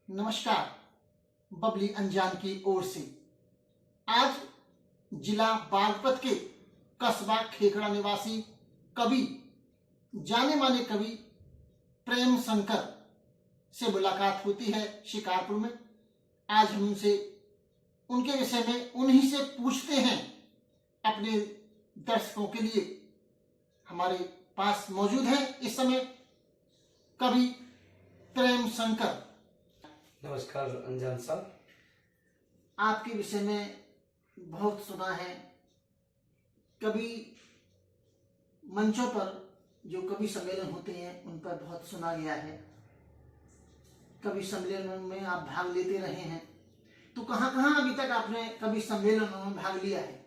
नमस्कार। बबली अनजान की ओर से आज जिला बागपत के कस्बा खेखड़ा निवासी कवि, जाने माने कवि प्रेम शंकर से मुलाकात होती है शिकारपुर में। आज हम उनसे उनके विषय में उन्हीं से पूछते हैं। अपने दर्शकों के लिए हमारे पास मौजूद है इस समय कवि प्रेम शंकर। नमस्कार अनजान साहब। आपके विषय में बहुत सुना है। कभी मंचों पर जो कवि सम्मेलन होते हैं उन पर बहुत सुना गया है। कवि सम्मेलन में आप भाग लेते रहे हैं, तो कहाँ कहाँ अभी तक आपने कवि सम्मेलनों में भाग लिया है?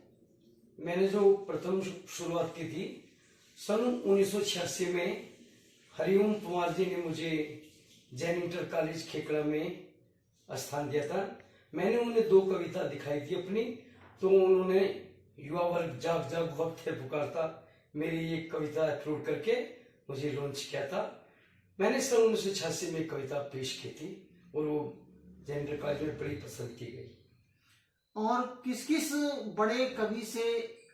मैंने जो प्रथम शुरुआत की थी सन 1986 में हरिओम कुमार जी ने मुझे जैन इंटर कॉलेज खेकड़ा में स्थान दिया था। मैंने उन्हें 2 कविता दिखाई थी अपनी, तो उन्होंने युवा वर्ग जाग जाग वक्त है पुकारता मेरी एक कविता अपलोड करके मुझे लॉन्च किया था। मैंने सन 1986 में कविता पेश की थी और वो जैन इंटर कॉलेज में बड़ी पसंद की गई। और किस किस बड़े कवि से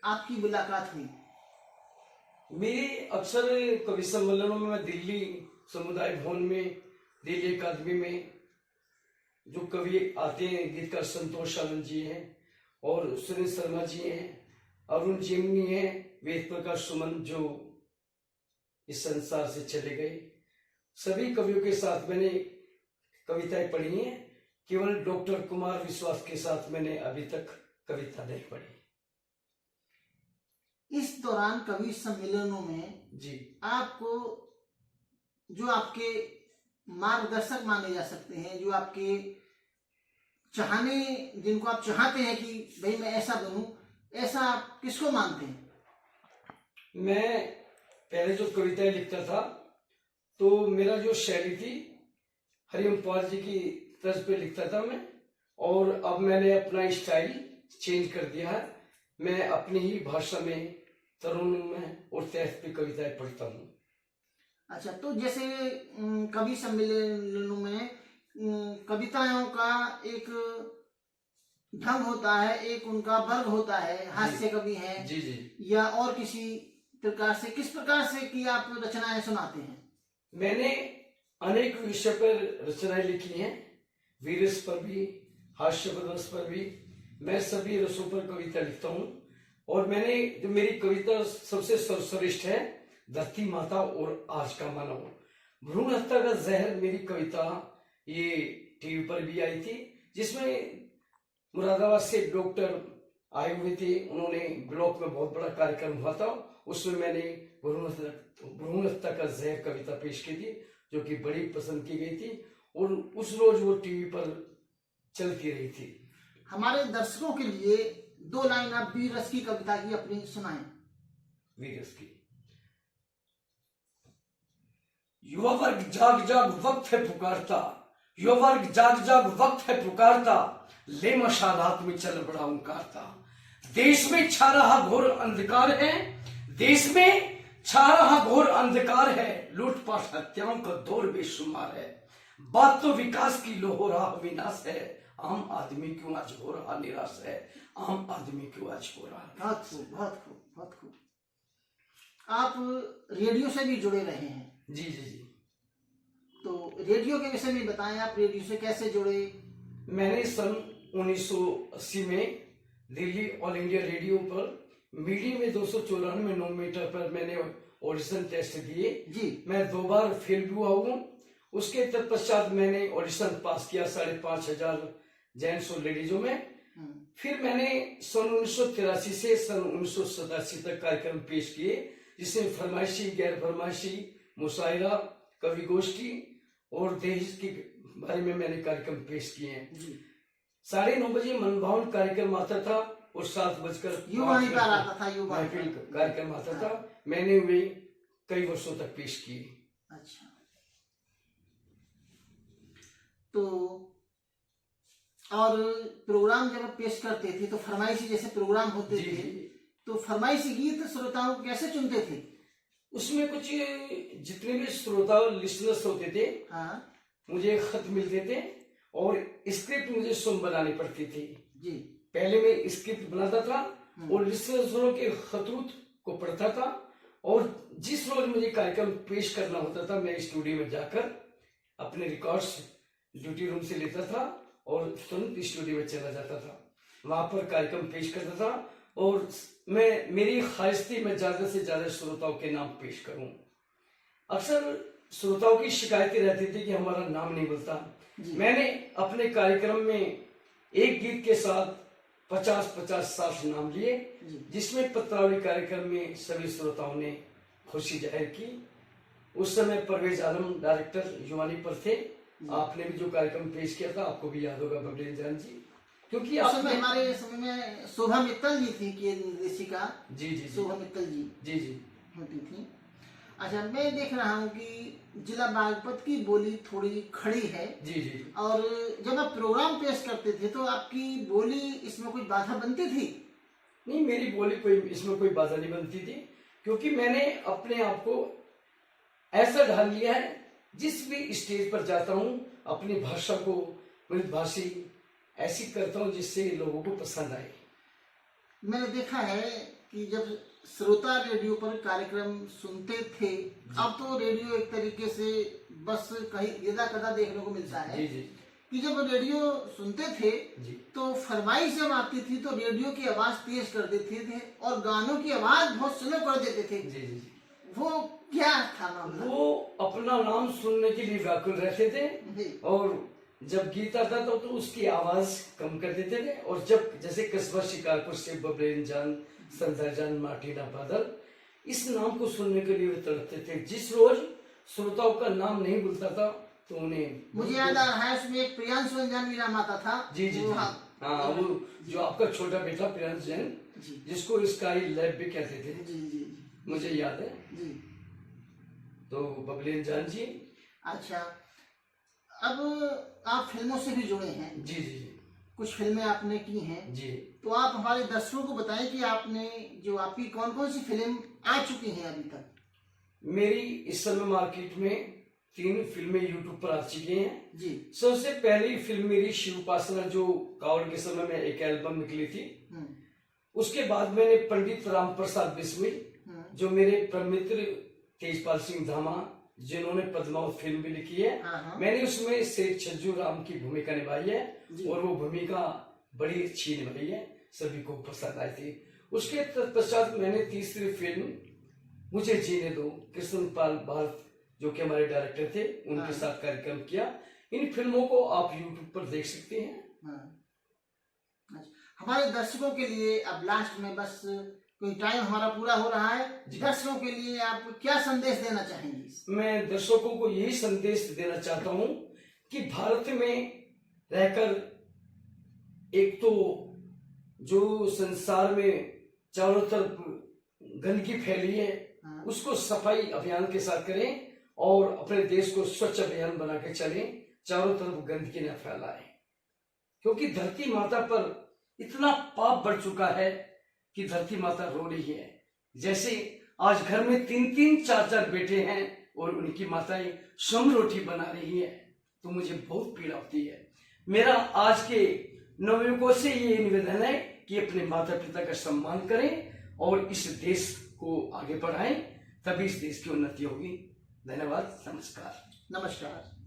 आपकी मुलाकात हुई? मेरी अक्सर कवि सम्मेलनों में, मैं दिल्ली समुदाय भवन में, दिल्ली अकादमी में जो कवि आते हैं, गीतकार संतोष आनंद जी हैं और सुनील शर्मा जी हैं, अरुण जेमनी हैं, वेद प्रकाश सुमन जो इस संसार से चले गए। सभी कवियों के साथ मैंने कविताएं पढ़ी हैं। केवल डॉक्टर कुमार विश्वास के साथ मैंने अभी तक कविता नहीं पढ़ी। इस दौरान कवि सम्मेलनों में जी, आपको जो आपके मार्गदर्शक माने जा सकते हैं, जो आपके चाहने, जिनको आप चाहते हैं कि भाई मैं ऐसा बनूं, ऐसा आप किसको मानते हैं? मैं पहले जो कविताएं लिखता था तो मेरा जो शैली थी हरिओम कुमार जी की तर्ज पे लिखता था मैं, और अब मैंने अपना स्टाइल चेंज कर दिया है। मैं अपनी ही भाषा में, तरुण में और तहत पे कविताएं पढ़ता हूँ। अच्छा, तो जैसे कवि सम्मेलनों में कविताओं का एक ढंग होता है, एक उनका वर्ग होता है, हास्य कवि हैं जी जी, या और किसी प्रकार से, किस प्रकार से कि आप रचनाएं सुनाते हैं? मैंने अनेक विषय पर रचनाएं लिखी हैं, वीरस पर भी, हास्य प्रदर्श पर भी। मैं सभी रसों पर कविता लिखता हूँ। और मैंने जो मेरी कविता सबसे सर्वश्रेष्ठ है, धरती माता और आज का मानव, भ्रूण हत्या का जहर, मेरी कविता ये टीवी पर भी आई थी, जिसमें मुरादाबाद से डॉक्टर आए हुए थे। उन्होंने ब्लॉक में बहुत बड़ा कार्यक्रम हुआ था, उसमें मैंने भ्रूण हत्या का जहर कविता पेश की थी, जो कि बड़ी पसंद की गई थी और उस रोज वो टीवी पर चलती रही थी। हमारे दर्शकों के लिए 2 लाइन आप वीर रस की कविता की अपनी सुनाएं। वीर रस की। युवा वर्ग जाग जाग वक्त है पुकारता, युवा वर्ग जाग जाग वक्त है पुकारता, ले मशाल हाथ में चल बड़ा उनकारता। देश में छा रहा घोर अंधकार है, देश में छा रहा घोर अंधकार है, लूटपाट हत्याओं का दौर बेशुमार है। बात तो विकास की लो हो रहा विनाश है, आम आदमी क्यों आज हो रहा निराश है, आम आदमी क्यों आज हो रहा। बहुत खूब, बहुत खूब, बहुत खूब। आप रेडियो से भी जुड़े रहे हैं। जी जी जी, तो रेडियो के विषय में बताएं, आप रेडियो से कैसे जुड़े? मैंने सन 1980 में दिल्ली ऑल इंडिया रेडियो पर मीडियम में 294 मीटर पर मैंने ऑडिशन टेस्ट दिए जी। मैं 2 बार फेल भी हुआ हूँ। उसके तत्पश्चात मैंने ऑडिशन पास किया 5,500 जेंट्स और लेडीजों में। फिर मैंने सन 1983 से सन 1987 तक कार्यक्रम पेश किए, जिसमें फरमाइशी, गैर फरमाइशी, मुशायरा, कवि गोष्ठी और दहेज के बारे में मैंने कार्यक्रम पेश किए हैं। 9:30 बजे मनभावन कार्यक्रम आता था और 7 बजकर युवा आता था, युवा कार्यक्रम आता था। मैंने वे कई वर्षों तक पेश किए। अच्छा, तो और प्रोग्राम जब आप पेश करते थे तो फरमाइशी जैसे प्रोग्राम होते थे, तो फरमाइशी गीत श्रोताओं को कैसे चुनते थे? उसमें कुछ जितने भी श्रोता लिसनर्स होते थे, हाँ, मुझे खत मिलते थे और स्क्रिप्ट मुझे स्वयं बनानी पड़ती थी। जी। पहले मैं स्क्रिप्ट बनाता था और लिसनर्सों के खतूत को पढ़ता था, और जिस रोज मुझे कार्यक्रम पेश करना होता था मैं स्टूडियो में जाकर अपने रिकॉर्ड्स ड्यूटी रूम से लेता था और तुरंत स्टूडियो में चला जाता था। वहां पर कार्यक्रम पेश करता था और मेरी ख्वाहिश थी मैं ज्यादा से ज्यादा श्रोताओं के नाम पेश करूं। अक्सर श्रोताओं की शिकायतें रहती थी कि हमारा नाम नहीं बोलता। मैंने अपने कार्यक्रम में एक गीत के साथ 50-50-60 नाम लिए, जिसमें पत्रावली कार्यक्रम में सभी श्रोताओं ने खुशी जाहिर की। उस समय परवेज आलम डायरेक्टर युवानी पर थे। आपने भी जो कार्यक्रम पेश किया था आपको भी याद होगा बबली जान जी, क्योंकि उस समय हमारे समय में शोभा मित्तल जी थी कि निर्देशिका। जी जी शोभा मित्तल जी जी जी होती थी। अच्छा, मैं देख रहा हूँ कि जिला बागपत की बोली थोड़ी खड़ी है। जी जी। और जब आप प्रोग्राम पेश करते थे तो आपकी बोली इसमें कोई बाधा बनती थी? नहीं, मेरी बोली कोई इसमें कोई बाधा नहीं बनती थी, क्योंकि मैंने अपने आप को ऐसा ढाल लिया है, जिस भी स्टेज पर जाता हूँ अपनी भाषा को मृदभाषी ऐसी करता हूँ जिससे लोगों को पसंद आए। मैंने देखा है कि जब श्रोता रेडियो पर कार्यक्रम सुनते थे, अब तो रेडियो एक तरीके से बस कहीं यदा कदा देखने को मिलता है। जी जी। कि जब रेडियो सुनते थे जी। तो फरमाइश जब आती थी तो रेडियो की आवाज तेज कर देते थे और गानों की आवाज बहुत स्लो कर देते थे। जी जी। वो क्या था मामला? वो अपना नाम सुनने के लिए व्याकुल रहते थे, और जब गीत आता था तो उसकी आवाज कम कर देते थे। और जब जैसे कस्बा शिकारपुर से बबलेन जान, संध्या जान, माटीना बादल, इस नाम को सुनने के लिए वे तड़पते थे। जिस रोज श्रोताओं का नाम नहीं भूलता था तो उन्हें मुझे याद आ रहा है उसमें एक प्रियांश जैन भी नाम आता था। जी जी। हाँ, वो जो आपका छोटा बेटा प्रियांश जैन, जिसको स्काई लैब भी कहते थे। जी जी। मुझे याद है जी। तो बबलेन जान जी। अच्छा, अब आप फिल्मों से भी जुड़े हैं। जी जी जी। कुछ फिल्में आपने की हैं जी। तो आप हमारे दर्शकों को बताएं कि आपने जो आपकी कौन कौन सी फिल्म आ चुकी हैं अभी तक? मेरी इस समय मार्केट में 3 फिल्में यूट्यूब पर आ चुकी हैं। जी। सबसे पहली फिल्म मेरी शिवोपासना, जो कावड़ के समय में एक एल्बम निकली थी। उसके बाद मैंने पंडित राम प्रसाद बिस्मिल, जो मेरे प्रमित्र तेजपाल सिंह धामा, जिन्होंने पद्मावत फिल्म भी लिखी है, मैंने उसमें शेख छज्जू राम की भूमिका निभाई है और वो भूमिका बड़ी अच्छी निभाई है, सभी को पसंद आई थी। उसके पश्चात मैंने तीसरी फिल्म मुझे जीने दो, कृष्णपाल भारत जो कि हमारे डायरेक्टर थे, उनके साथ कार्यक्रम किया। इन फिल्मों को आप यूट्यूब पर देख सकते हैं। हमारे दर्शकों के लिए अब लास्ट में बस कोई टाइम हमारा पूरा हो रहा है, दर्शकों के लिए आप क्या संदेश देना चाहेंगे? मैं दर्शकों को यही संदेश देना चाहता हूं कि भारत में रहकर एक तो जो संसार में चारों तरफ गंदगी फैली है, उसको सफाई अभियान के साथ करें और अपने देश को स्वच्छ अभियान बना के चलें, चारों तरफ गंदगी न फैलाएं, क्योंकि धरती माता पर इतना पाप बढ़ चुका है कि धरती माता रो रही है। जैसे आज घर में 3-3, 4-4 बेटे हैं और उनकी माताएं स्वयं रोटी बना रही है, तो मुझे बहुत पीड़ा होती है। मेरा आज के नवयुवकों से ये निवेदन है कि अपने माता पिता का सम्मान करें और इस देश को आगे बढ़ाएं, तभी इस देश की उन्नति होगी। धन्यवाद। नमस्कार। नमस्कार।